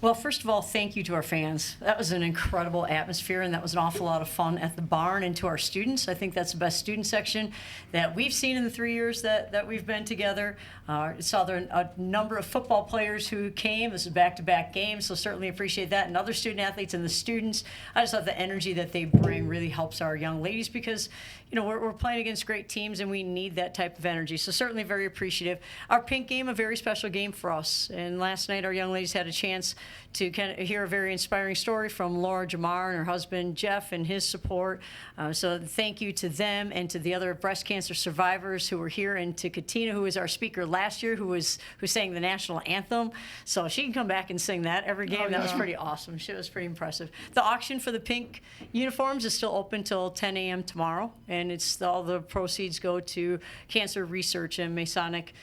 Well, first of all, thank you to our fans. That was an incredible atmosphere, and that was an awful lot of fun at the barn. And to our students, I think that's the best student section that we've seen in the 3 years that we've been together. Saw there a number of football players who came. This is back-to-back games, so certainly appreciate that. And other student athletes and the students, I just thought the energy that they bring really helps our young ladies because, we're playing against great teams, and we need that type of energy. So certainly very appreciative. Our pink game, a very special game for us. And last night, our young ladies had a chance to kind of hear a very inspiring story from Laura Jamar and her husband Jeff and his support. So thank you to them and to the other breast cancer survivors who were here, and to Katina, who was our speaker last year, who sang the national anthem. So she can come back and sing that every game. That was pretty awesome. She was pretty impressive. The auction for the pink uniforms is still open till 10 a.m. tomorrow, and all the proceeds go to cancer research and Masonic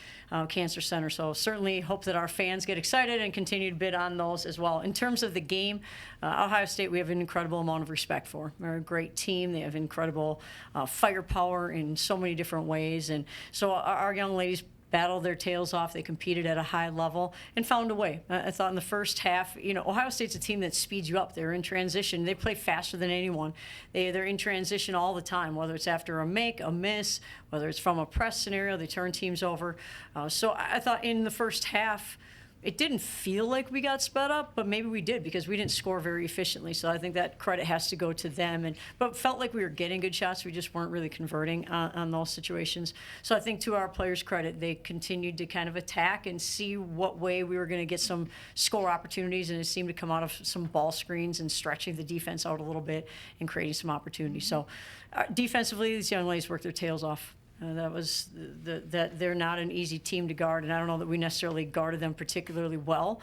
Cancer Center. So certainly hope that our fans get excited and continue to bid on those as well. In terms of the game, Ohio State we have an incredible amount of respect for. They're a great team. They have incredible firepower in so many different ways. And so our young ladies battled their tails off. They competed at a high level and found a way. I thought in the first half, Ohio State's a team that speeds you up. They're in transition. They play faster than anyone. They're in transition all the time, whether it's after a make, a miss, whether it's from a press scenario, they turn teams over. So I thought in the first half, it didn't feel like we got sped up, but maybe we did because we didn't score very efficiently. So I think that credit has to go to them. But felt like we were getting good shots. We just weren't really converting on those situations. So I think to our players' credit, they continued to kind of attack and see what way we were going to get some score opportunities. And it seemed to come out of some ball screens and stretching the defense out a little bit and creating some opportunities. So defensively, these young ladies worked their tails off. That they're not an easy team to guard, and I don't know that we necessarily guarded them particularly well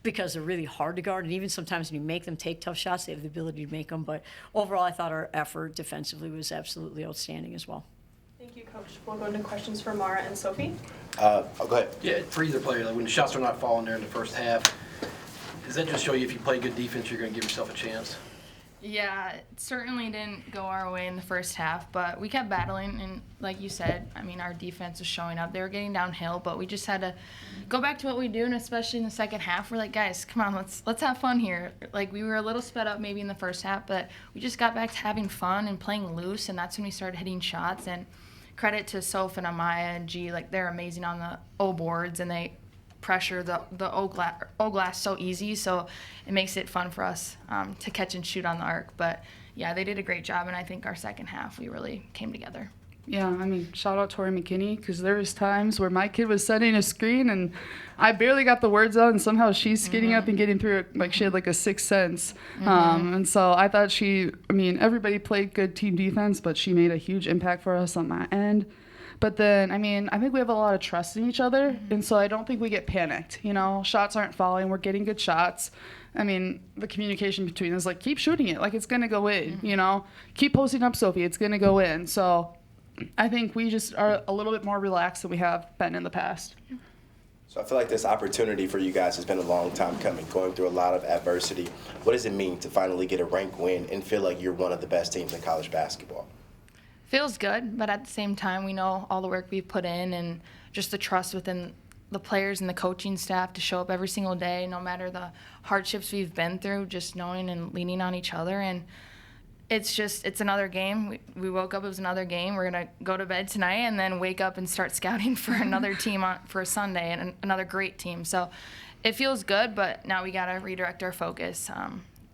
because they're really hard to guard, and even sometimes when you make them take tough shots, they have the ability to make them. But overall, I thought our effort defensively was absolutely outstanding as well. Thank you, Coach. We'll go into questions for Mara and Sophie. Go ahead. Yeah, for either player, like when the shots are not falling there in the first half, does that just show you if you play good defense, you're going to give yourself a chance? Yeah, it certainly didn't go our way in the first half, but we kept battling, and like you said, our defense was showing up. They were getting downhill, but we just had to go back to what we do, and especially in the second half, we're like, guys, come on, let's have fun here. Like, we were a little sped up maybe in the first half, but we just got back to having fun and playing loose, and that's when we started hitting shots. And credit to Soph and Amaya and G, like, they're amazing on the O boards, and they pressure the O glass so easy, so it makes it fun for us to catch and shoot on the arc. But yeah, they did a great job, and I think our second half we really came together. Yeah, shout out Tori McKinney, because there was times where my kid was setting a screen and I barely got the words out, and somehow she's skating up and getting through it like she had like a sixth sense. And so I thought everybody played good team defense, but she made a huge impact for us on that end. But then, I think we have a lot of trust in each other, and so I don't think we get panicked. Shots aren't falling. We're getting good shots. The communication between us, like, keep shooting it. Like, it's going to go in, Keep posting up, Sophie. It's going to go in. So I think we just are a little bit more relaxed than we have been in the past. So I feel like this opportunity for you guys has been a long time coming, going through a lot of adversity. What does it mean to finally get a ranked win and feel like you're one of the best teams in college basketball? Feels good, but at the same time, we know all the work we've put in and just the trust within the players and the coaching staff to show up every single day, no matter the hardships we've been through, just knowing and leaning on each other. And it's another game. We woke up, it was another game. We're going to go to bed tonight and then wake up and start scouting for another team for a Sunday, and another great team. So it feels good, but now we got to redirect our focus.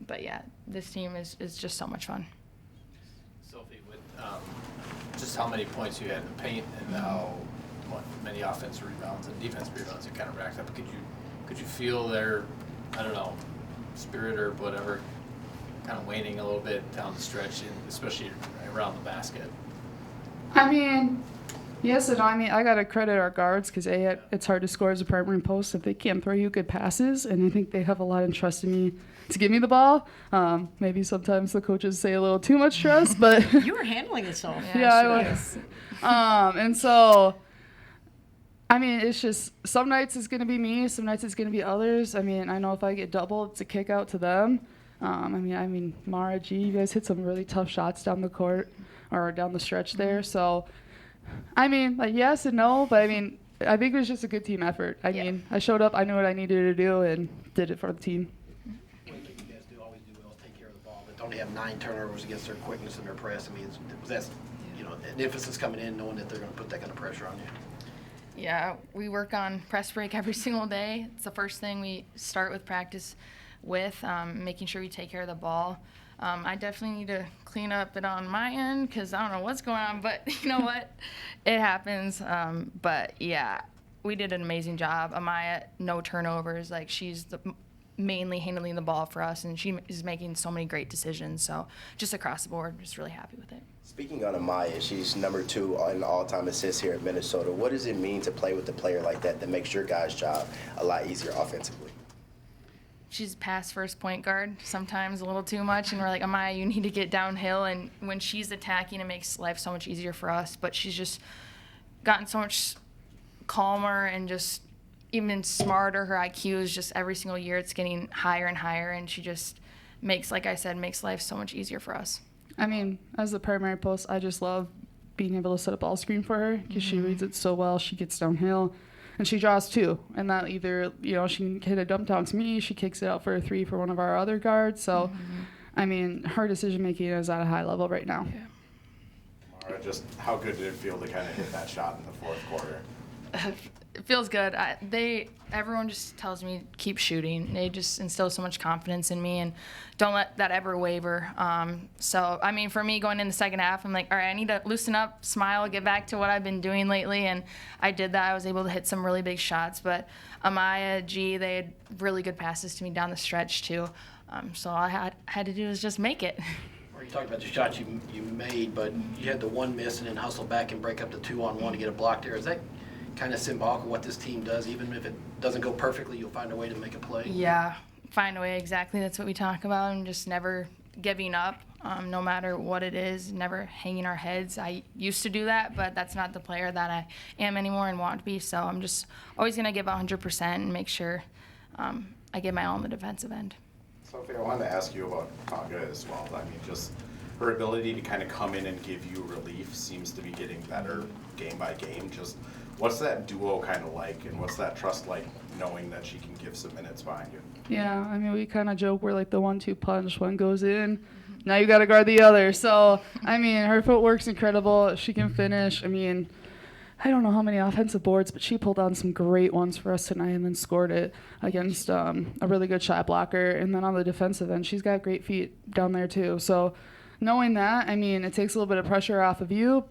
But yeah, this team is just so much fun. Sophie, with just how many points you had in the paint and how many offensive rebounds and defensive rebounds you kind of racked up, could you feel their, spirit or whatever, kind of waning a little bit down the stretch, especially around the basket? Yes and no. I got to credit our guards because it's hard to score as a primary post if they can't throw you good passes, and I think they have a lot of trust in me to give me the ball. Maybe sometimes the coaches say a little too much trust, but you were handling it so. Yeah, I was. And so, it's just some nights it's going to be me, some nights it's going to be others. I know if I get doubled, it's a kick out to them. Mara, G, you guys hit some really tough shots down the court or down the stretch there. So, yes and no, but I think it was just a good team effort. I mean, I showed up, I knew what I needed to do, and did it for the team. One thing you guys always do well is take care of the ball, but don't they have 9 turnovers against their quickness and their press? I mean, that's an emphasis coming in, knowing that they're going to put that kind of pressure on you. Yeah, we work on press break every single day. It's the first thing we start with practice with, making sure we take care of the ball. I definitely need to clean up it on my end because I don't know what's going on, but you know what? It happens. But yeah, we did an amazing job. Amaya, no turnovers. Like, she's mainly handling the ball for us, and she is making so many great decisions. So just across the board, just really happy with it. Speaking on Amaya, she's number 2 in all-time assists here in Minnesota. What does it mean to play with a player like that makes your guys' job a lot easier offensively? She's past first point guard, sometimes a little too much, and we're like, Amaya, you need to get downhill. And when she's attacking, it makes life so much easier for us. But she's just gotten so much calmer and just even smarter. Her IQ is just every single year it's getting higher and higher, and she just makes, like I said, makes life so much easier for us. I mean, as the primary post, I just love being able to set a ball screen for her because she reads it so well. She gets downhill, and she draws too. And that either, she can hit a dump down to me, she kicks it out for a 3 for one of our other guards. So, I mean, her decision-making is at a high level right now. Yeah. Mara, just how good did it feel to kind of hit that shot in the fourth quarter? It feels good. Everyone just tells me keep shooting. They just instill so much confidence in me, and don't let that ever waver. So, I mean, for me, going in the second half, I'm like, all right, I need to loosen up, smile, get back to what I've been doing lately, and I did that. I was able to hit some really big shots, but Amaya, G, they had really good passes to me down the stretch too. So all I had to do was just make it. Or you talked about the shots you made, but you had the one miss and then hustle back and break up the 2-on-1 to get a block there. Is that kind of symbolic of what this team does? Even if it doesn't go perfectly, you'll find a way to make a play? Yeah, find a way, exactly. That's what we talk about, and just never giving up, no matter what it is, never hanging our heads. I used to do that, but that's not the player that I am anymore and want to be, so I'm just always going to give 100% and make sure I give my all on the defensive end. Sophie, I wanted to ask you about Tonga as well. I mean, just her ability to kind of come in and give you relief seems to be getting better game by game. Just what's that duo kind of like, and what's that trust like, knowing that she can give some minutes behind you? Yeah, I mean, we kind of joke we're like the 1-2 punch. One goes in, now you got to guard the other. So, I mean, her footwork's incredible. She can finish. I mean, I don't know how many offensive boards, but she pulled on some great ones for us tonight and then scored it against a really good shot blocker. And then on the defensive end, she's got great feet down there too. So knowing that, I mean, it takes a little bit of pressure off of you,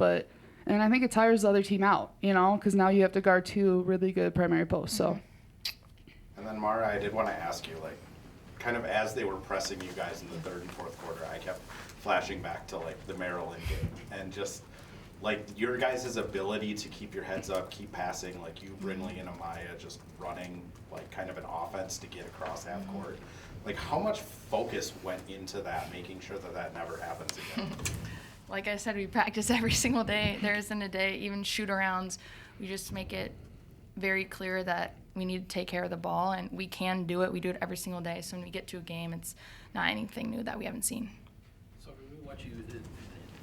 and I think it tires the other team out, because now you have to guard 2 really good primary posts. So. And then Mara, I did want to ask you, like, kind of as they were pressing you guys in the third and fourth quarter, I kept flashing back to like the Maryland game and just like your guys' ability to keep your heads up, keep passing, like you, Brinley, and Amaya just running like kind of an offense to get across half court. Like, how much focus went into that, making sure that that never happens again? Like I said, we practice every single day. There isn't a day, even shoot-arounds, we just make it very clear that we need to take care of the ball, and we can do it. We do it every single day. So when we get to a game, it's not anything new that we haven't seen. So when we watch you,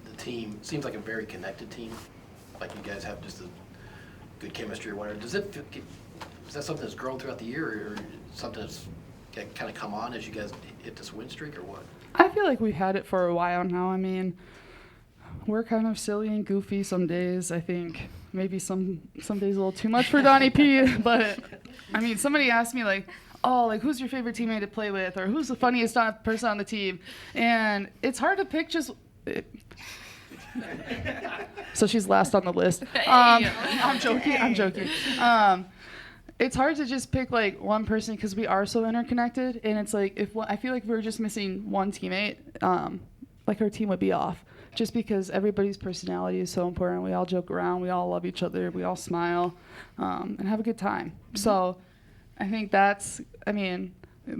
the team seems like a very connected team. Like you guys have just a good chemistry or whatever. Is that something that's grown throughout the year, or something that's kind of come on as you guys hit this win streak, or what? I feel like we've had it for a while now. I mean, we're kind of silly and goofy some days. I think maybe some days a little too much for Donnie P. But I mean, somebody asked me like, "Oh, like who's your favorite teammate to play with, or who's the funniest person on the team?" And it's hard to pick just. So she's last on the list. I'm joking. It's hard to just pick like one person because we are so interconnected, and it's like I feel like if we were just missing one teammate, like our team would be off. Just because everybody's personality is so important. We all joke around, we all love each other, we all smile, and have a good time. Mm-hmm. So I think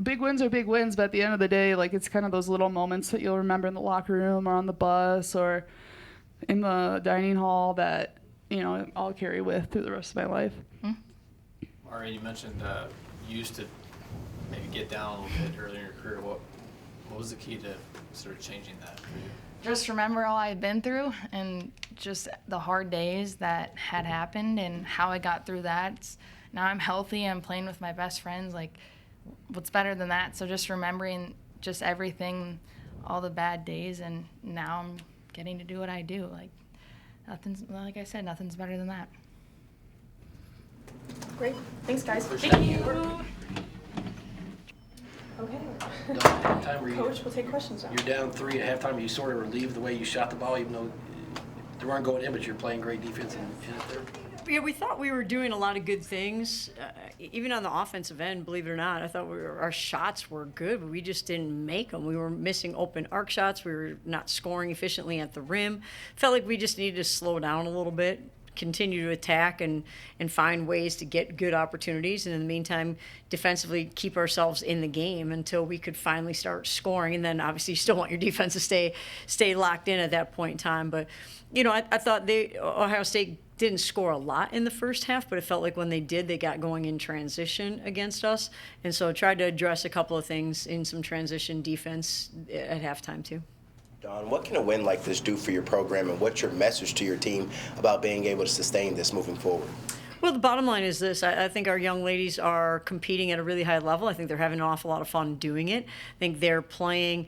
big wins are big wins, but at the end of the day, like it's kind of those little moments that you'll remember in the locker room or on the bus or in the dining hall that, I'll carry with through the rest of my life. Mm-hmm. Mara, you mentioned you used to maybe get down a little bit earlier in your career. What was the key to sort of changing that for you? Just remember all I've been through and just the hard days that had happened and how I got through that. Now I'm healthy. I'm playing with my best friends. Like, what's better than that? So just remembering just everything, all the bad days, and now I'm getting to do what I do. Like I said, nothing's better than that. Great. Thanks, guys. Thank you. Okay. Time where Coach, we'll take questions now. you're down 3 at halftime, you sort of relieved the way you shot the ball, even though they weren't going in, but you're playing great defense in it there. Yeah, we thought we were doing a lot of good things, even on the offensive end. Believe it or not, I thought our shots were good, but we just didn't make them. We were missing open arc shots. We were not scoring efficiently at the rim. Felt like we just needed to slow down a little bit, continue to attack and find ways to get good opportunities, and in the meantime, defensively keep ourselves in the game until we could finally start scoring. And then obviously you still want your defense to stay locked in at that point in time. But I thought Ohio State didn't score a lot in the first half, but it felt like when they did, they got going in transition against us. And so I tried to address a couple of things in some transition defense at halftime too. Dawn, what can a win like this do for your program, and what's your message to your team about being able to sustain this moving forward? Well, the bottom line is this. I think our young ladies are competing at a really high level. I think they're having an awful lot of fun doing it. I think they're playing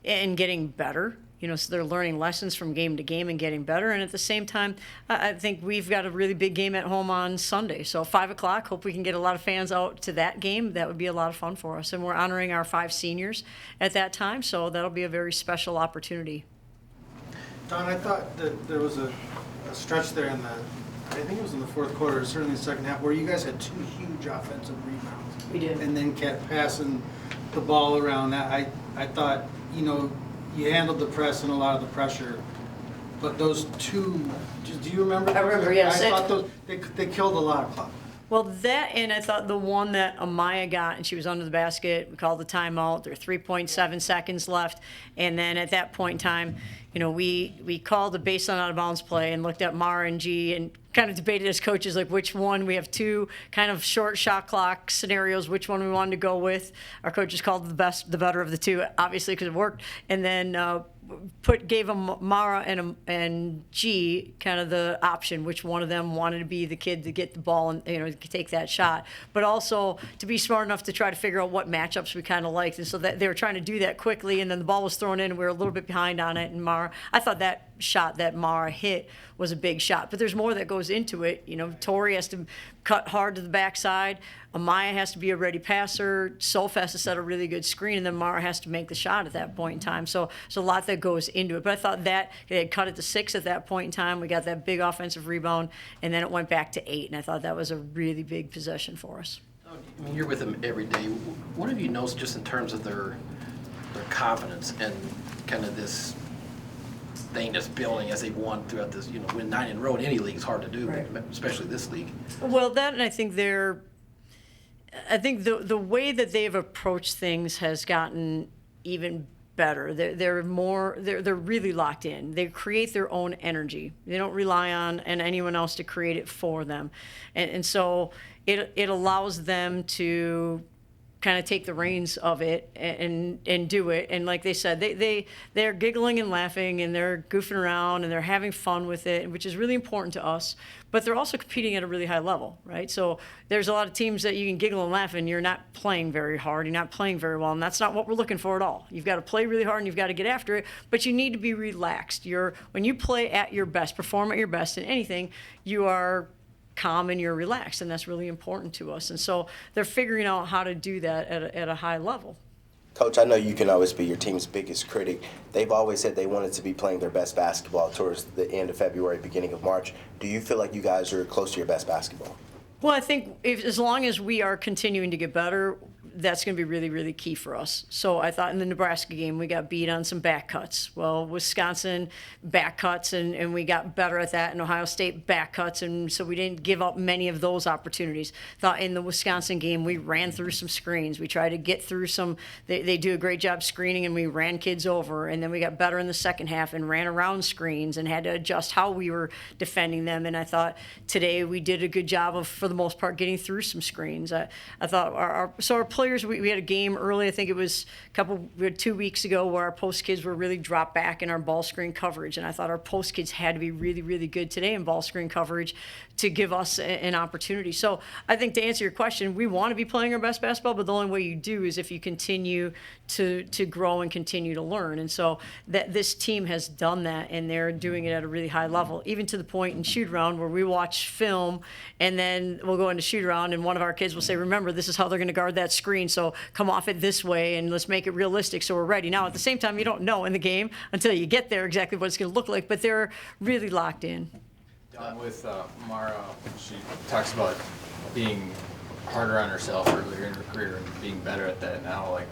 and getting better. So they're learning lessons from game to game and getting better. And at the same time, I think we've got a really big game at home on Sunday. So 5 o'clock, hope we can get a lot of fans out to that game. That would be a lot of fun for us. And we're honoring our 5 seniors at that time, so that'll be a very special opportunity. Don, I thought that there was a stretch there I think it was in the fourth quarter, certainly the second half, where you guys had 2 huge offensive rebounds. We did. And then kept passing the ball around. I thought, you handled the press and a lot of the pressure, but those 2, do you remember? I remember, yes. I thought they killed a lot of clock. Well, that, and I thought the one that Amaya got, and she was under the basket, we called the timeout. There were 3.7 seconds left. And then at that point in time, we called a baseline out of bounds play and looked at Mara and G and kind of debated as coaches, like which one. We have 2 kind of short shot clock scenarios, which one we wanted to go with. Our coaches called the better of the 2, obviously, because it worked. And then gave them Mara and G kind of the option, which one of them wanted to be the kid to get the ball and take that shot, but also to be smart enough to try to figure out what matchups we kind of liked. And so that they were trying to do that quickly, and then the ball was thrown in, and we were a little bit behind on it. And I thought that shot that Mara hit was a big shot, but there's more that goes into it. Tori has to cut hard to the backside. Amaya has to be a ready passer. Soph has to set a really good screen, and then Mara has to make the shot at that point in time. So there's a lot that goes into it. But I thought that they had cut it to 6 at that point in time. We got that big offensive rebound, and then it went back to 8. And I thought that was a really big possession for us. I mean, you're with them every day. What have you noticed just in terms of their confidence and kind of this thing that's building as they've won throughout this, win 9 in a row in any league is hard to do, Right. but especially this league. Well, that, and I think the way that they've approached things has gotten even better. They're really locked in. They create their own energy. They don't rely on anyone else to create it for them, and so it allows them to kind of take the reins of it and do it. And like they said, they're giggling and laughing and they're goofing around and they're having fun with it, which is really important to us. But they're also competing at a really high level, right? So there's a lot of teams that you can giggle and laugh and you're not playing very hard, you're not playing very well, and that's not what we're looking for at all. You've got to play really hard and you've got to get after it, but you need to be relaxed. When you play at your best, perform at your best in anything, you are calm and you're relaxed, and that's really important to us. And so they're figuring out how to do that at a high level. Coach, I know you can always be your team's biggest critic. They've always said they wanted to be playing their best basketball towards the end of February, beginning of March. Do you feel like you guys are close to your best basketball? Well, I think as long as we are continuing to get better, that's going to be really, really key for us. So I thought in the Nebraska game, we got beat on some back cuts. Well, Wisconsin back cuts, and we got better at that. And Ohio State back cuts, and so we didn't give up many of those opportunities. Thought in the Wisconsin game, we ran through some screens. We tried to get through some, they do a great job screening, and we ran kids over. And then we got better in the second half and ran around screens and had to adjust how we were defending them. And I thought today we did a good job of, for the most part, getting through some screens. I thought our players, we had a game early, I think it was we had 2 weeks ago, where our post kids were really dropped back in our ball screen coverage. And I thought our post kids had to be really, really good today in ball screen coverage to give us an opportunity. So I think, to answer your question, we want to be playing our best basketball, but the only way you do is if you continue to grow and continue to learn. And so that this team has done that, and they're doing it at a really high level, even to the point in shoot around where we watch film and then we'll go into shoot around and one of our kids will say, remember, this is how they're going to guard that screen, so come off it this way and let's make it realistic so we're ready. Now, at the same time, you don't know in the game until you get there exactly what it's going to look like, but they're really locked in. With Mara, she talks about being harder on herself earlier in her career and being better at that now. Like,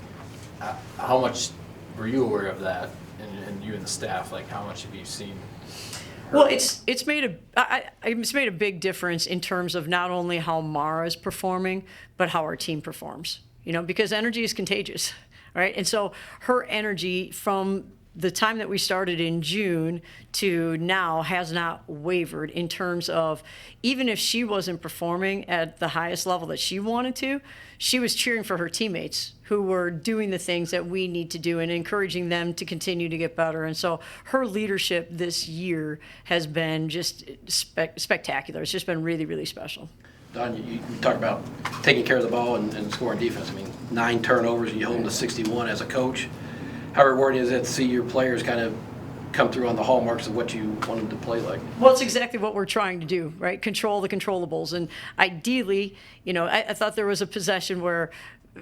how much were you aware of that, and you and the staff? Like, how much have you seen her? Well, it's made a big difference in terms of not only how Mara is performing, but how our team performs. Because energy is contagious, right? And so her energy from the time that we started in June to now has not wavered in terms of, even if she wasn't performing at the highest level that she wanted to, she was cheering for her teammates who were doing the things that we need to do and encouraging them to continue to get better. And so her leadership this year has been just spectacular. It's just been really, really special. Dawn, you talk about taking care of the ball and scoring defense. I mean, 9 turnovers, you hold them to 61 as a coach. How rewarding is it to see your players kind of come through on the hallmarks of what you want them to play like? Well, it's exactly what we're trying to do, right? Control the controllables. And ideally, I thought there was a possession where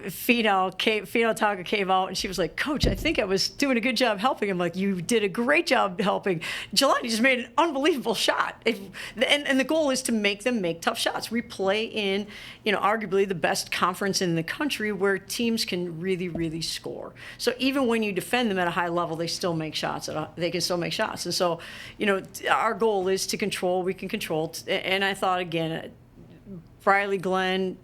Fino Taka came out and she was like, Coach, I think I was doing a good job helping him. Like, you did a great job helping. Jelani just made an unbelievable shot. And the goal is to make them make tough shots. We play in, arguably the best conference in the country where teams can really, really score. So even when you defend them at a high level, they still make shots. They can still make shots. And so, our goal is to control. We can control. And I thought, again, Briley Glenn,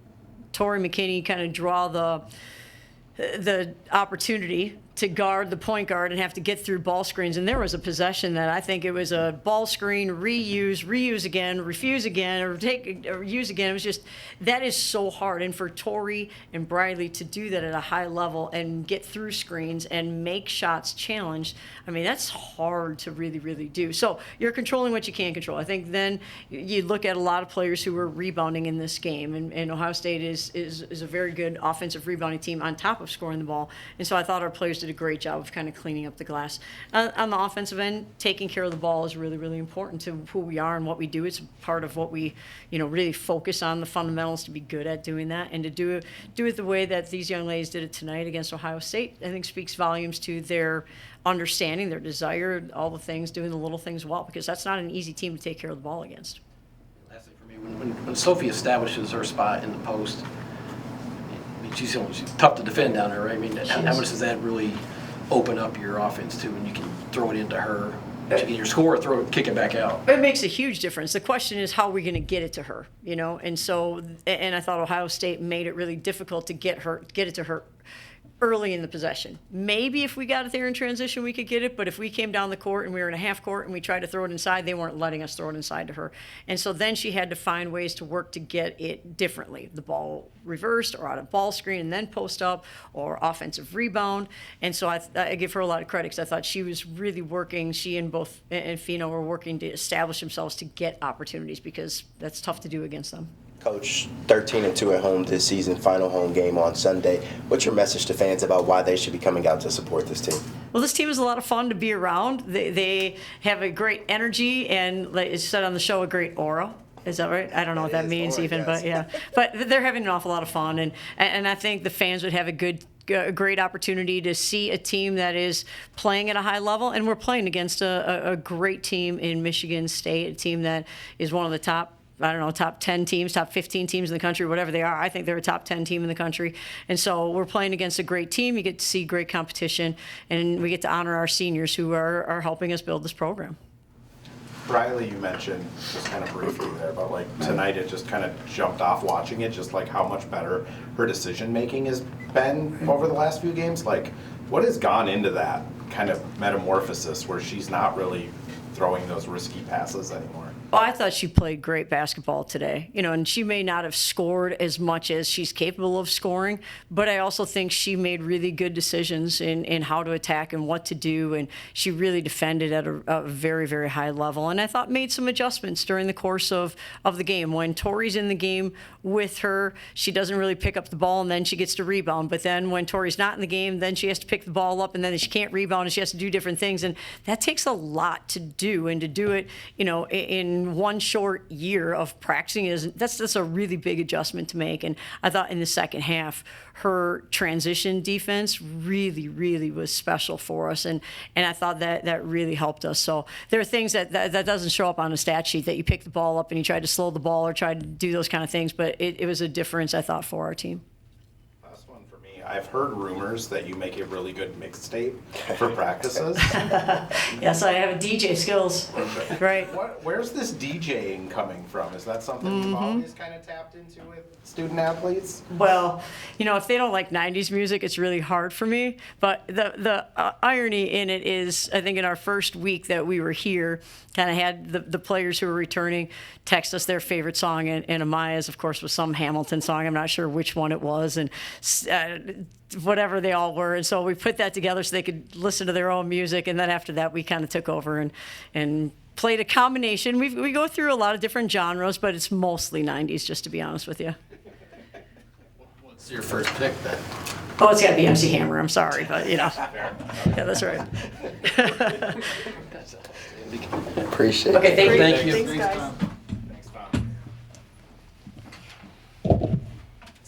Tori McKinney kind of draw the opportunity to guard the point guard and have to get through ball screens. And there was a possession that I think it was a ball screen, reuse again, refuse again, or use again. It was just, that is so hard. And for Tori and Briley to do that at a high level and get through screens and make shots challenged, I mean, that's hard to really, really do. So you're controlling what you can control. I think then you look at a lot of players who were rebounding in this game, and Ohio State is a very good offensive rebounding team on top of scoring the ball. And so I thought our players did a great job of kind of cleaning up the glass. On the offensive end, taking care of the ball is really, really important to who we are and what we do. It's part of what we, really focus on, the fundamentals, to be good at doing that, and to do it the way that these young ladies did it tonight against Ohio State, I think speaks volumes to their understanding, their desire, all the things, doing the little things well, because that's not an easy team to take care of the ball against. Lastly for me, when Sophie establishes her spot in the post, I mean, she's tough to defend down there, right? I mean, how much does that really open up your offense too, when you can throw it into her, to get your score, kick it back out? It makes a huge difference. The question is, how are we going to get it to her? And so, and I thought Ohio State made it really difficult to get it to her early in the possession. Maybe if we got it there in transition, we could get it, but if we came down the court and we were in a half court and we tried to throw it inside, they weren't letting us throw it inside to her. And so then she had to find ways to work to get it differently. The ball reversed, or out of ball screen and then post up, or offensive rebound. And so I give her a lot of credit, because I thought she was really working, she and Fino were working to establish themselves to get opportunities, because that's tough to do against them. Coach, 13-2 at home this season, final home game on Sunday. What's your message to fans about why they should be coming out to support this team? Well, this team is a lot of fun to be around. They have a great energy and, like it said on the show, a great aura. Is that right? I don't know what that means even, but yeah. But they're having an awful lot of fun, and I think the fans would have a great opportunity to see a team that is playing at a high level, and we're playing against a great team in Michigan State, a team that is one of the top 10 teams, top 15 teams in the country, whatever they are. I think they're a top 10 team in the country. And so we're playing against a great team. You get to see great competition, and we get to honor our seniors who are helping us build this program. Briley, you mentioned just kind of briefly there, but like tonight it just kind of jumped off watching it, just like how much better her decision making has been over the last few games. Like, what has gone into that kind of metamorphosis where she's not really throwing those risky passes anymore? Well, I thought she played great basketball today, and she may not have scored as much as she's capable of scoring, but I also think she made really good decisions in how to attack and what to do, and she really defended at a very, very high level, and I thought made some adjustments during the course of the game. When Tori's in the game with her, she doesn't really pick up the ball, and then she gets to rebound, but then when Tori's not in the game, then she has to pick the ball up, and then she can't rebound, and she has to do different things, and that takes a lot to do, and to do it, in one short year of practicing that's a really big adjustment to make. And I thought in the second half, her transition defense really, really was special for us, and I thought that really helped us. So there are things that doesn't show up on a stat sheet, that you pick the ball up and you try to slow the ball or try to do those kind of things, but it was a difference, I thought, for our team. Last one for me. I've heard rumors that you make a really good mixtape for practices. Yes, I have DJ skills, right? Where's this DJing coming from? Is that something you've always kind of tapped into with student athletes? Well, if they don't like 90s music, it's really hard for me. But the irony in it is, I think in our first week that we were here, kind of had the players who were returning text us their favorite song, and Amaya's, of course, was some Hamilton song. I'm not sure which one it was, and whatever they all were. And so we put that together so they could listen to their own music. And then after that, we kind of took over and played a combination. We go through a lot of different genres, but it's mostly 90s, just to be honest with you. What's your first pick then? Oh, it's got to be MC Hammer. I'm sorry, but yeah, that's right. Appreciate it. Okay, thank you. Thank you. Thanks, guys.